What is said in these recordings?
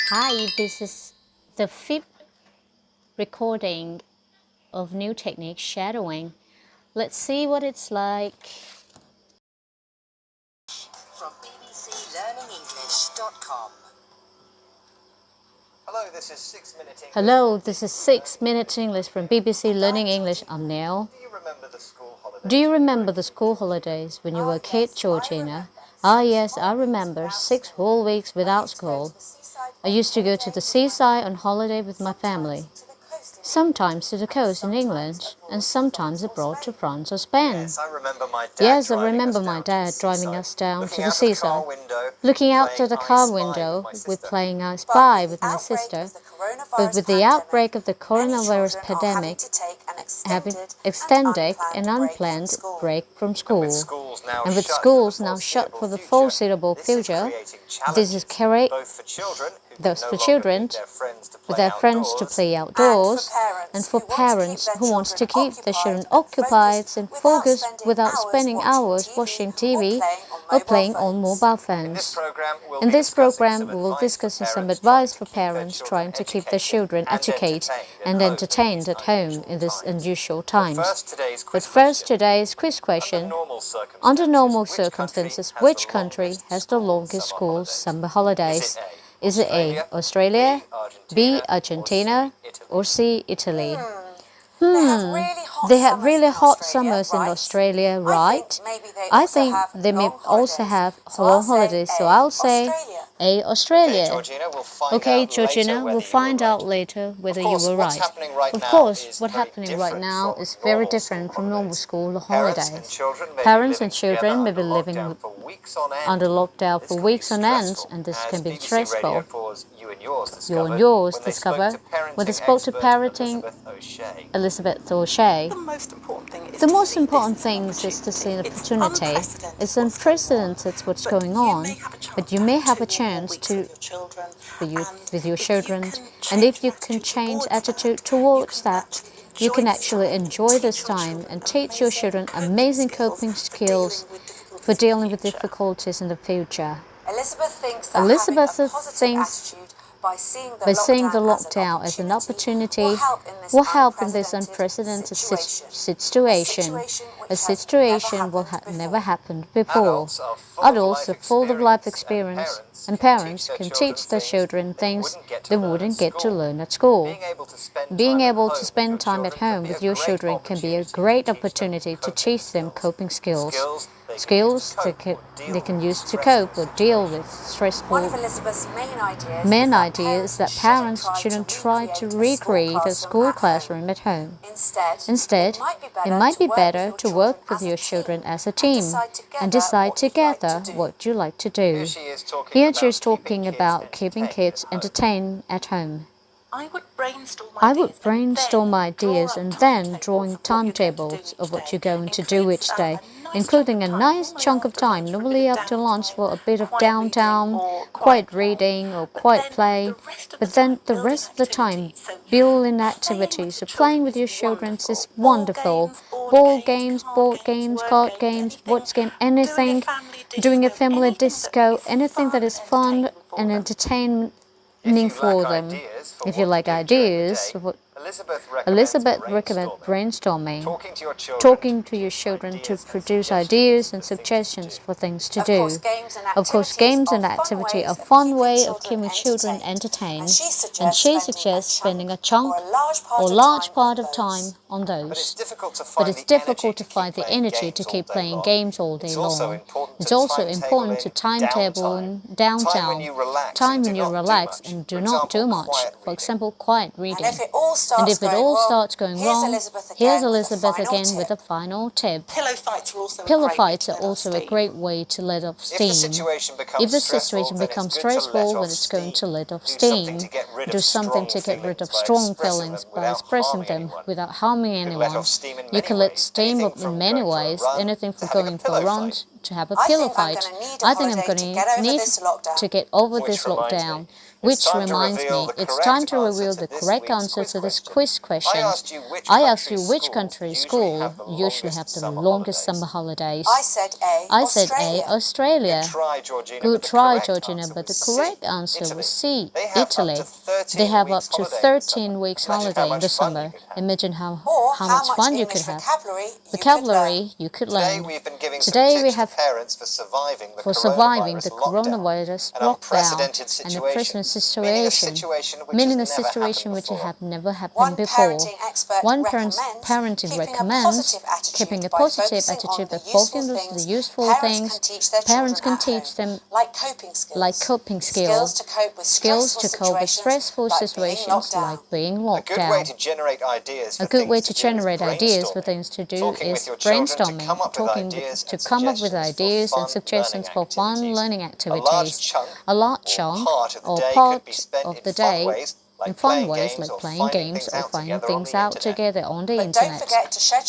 Hi, this is the fifth recording of new technique shadowing. Let's see what it's like. From bbclearningenglish.com. Hello, this is 6 Minute English. Hello, this is 6 Minute English from BBC Learning English. I'm Neil. Do you remember the school holidays? Do you remember the school holidays when you were a kid, Georgina? Ah, yes, I remember 6 whole weeks without school. I used to go to the seaside on holiday with my family, sometimes to the coast in England, and sometimes abroad to France or Spain. Yes, I remember my dad driving us down to the Looking out seaside, the car window, looking out to the car playing I window Spy with my with sister. playing I Spy with my sister. But with the outbreak of the coronavirus pandemic, having extended an unplanned break from school, and with schools now shut for the foreseeable future, this is both for children with their friends to play outdoors, and for parents who want to keep their children occupied and focused without spending hours watching TV or playing on mobile phones. In this program, we will discuss some advice for parents trying to keep their children educated and entertained at home in these unusual times. But first, today's quiz question. Under normal circumstances, which country has the longest school summer holidays? Is it A, Australia, B, Argentina, or C, Italy? They have really hot summers in Australia, right? I think they may also have long holidays, so I'll say A, Australia. Okay, Georgina, we'll find out later whether you were right. Of course, what's happening right now is very different from normal school holidays. Parents and children may be living under lockdown for weeks on end, and this can be stressful. You and yours discover when they spoke to parenting Elizabeth O'Shea. The most important thing is to see an opportunity. It's unprecedented what's going on, but you may have a chance to with your children, and if you can change attitude towards that, you can actually enjoy this time and teach your children amazing coping skills for dealing with difficulties in the future. Elizabeth thinks by seeing the lockdown as an opportunity will help in this unprecedented situation, a situation never happened before. Adults are full of life experience, and parents can teach their children things they wouldn't get to learn at school. Being able to spend time at home with your children can be a great opportunity to teach them coping skills they can use to cope or deal with stressful. One of Elizabeth's main idea is that parents shouldn't try to recreate a school classroom at home. Instead, it might be better to work with your children as a team and decide together what you like to do. Here she is talking about keeping kids entertained at home. I would brainstorm ideas and then drawing timetables of what you're going to do each day, including a nice chunk of time, normally after lunch, for a bit of downtime, quiet reading or quiet play, but then the rest of the time, building activities or playing with your children is wonderful. Ball games, board games, card games, board game, anything, doing a family disco, anything that is fun and entertaining for them. If you like ideas, Elizabeth recommends brainstorming, talking to your children to produce ideas and suggestions for things to do. Of course, games and activity are a fun way of keeping children entertained, and she suggests spending a chunk or large part of time on those. But it's difficult to find the energy to keep playing games all day long. It's also important to timetable downtime, time when you relax and do not do much, for example, quiet reading. And if it all starts going wrong, here's Elizabeth again with a final tip. Pillow fights are also a great way to let off steam. If the situation becomes stressful when it's going to let off steam, do something to get rid of strong feelings by expressing them without harming anyone. You can let steam up in many ways, anything from going for a run to have a pillow fight. I think I'm going to need to get over this lockdown. Which reminds me, it's time to reveal the correct answer to this quiz questions. I asked you which country's school usually have the longest summer holidays. I said A. I said A, Australia. Try, Georgina. Good but the try, correct Georgina, answer but the was C, correct answer was C, Italy. They have up to 13 weeks weeks holiday holiday in the Imagine how much fun summer. you could have. Imagine how Or much fun you could English have. vocabulary You could Today learn. we've been giving Today some we tips have for parents for surviving the coronavirus an lockdown unprecedented and the situation, present meaning a situation, situation which has never happened One before. parenting expert One recommends parenting keeping a recommends positive attitude keeping a by positive focusing attitude on by the focusing useful on the things useful parents things can teach their parents children can at teach home, them, like coping skills, like coping skills, skills to cope with stressful situations like being a locked good way down. to generate ideas. A good way to generate ideas for things to do Talking is with your children to brainstorming, come up with ideas and suggestions for fun learning activities. A large chunk or part of the day in fun ways like playing games or finding things out together on the internet.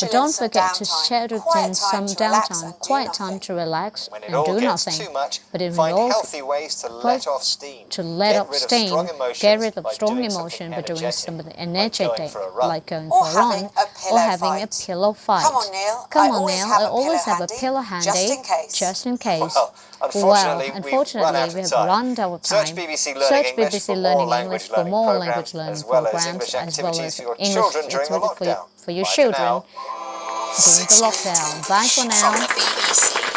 But don't forget to schedule in some downtime, quiet time to relax When it and all do gets nothing. too much, But if find it all healthy ways to let off steam. to let Get off rid of steam, strong emotions get rid of by strong doing emotion something by doing energetic, something like energetic, going for a run. like going Or for a run, having a or pillow having a fight. pillow fight. Come on, Neil. I always have a pillow handy, just in case. Well, Unfortunately, we have run out of time. Search BBC Search Learning BBC English Learning for English more for more language learning programs, as well as English activities for your children during the for your lockdown. children Bye for now. during the lockdown. Bye for now. BBC.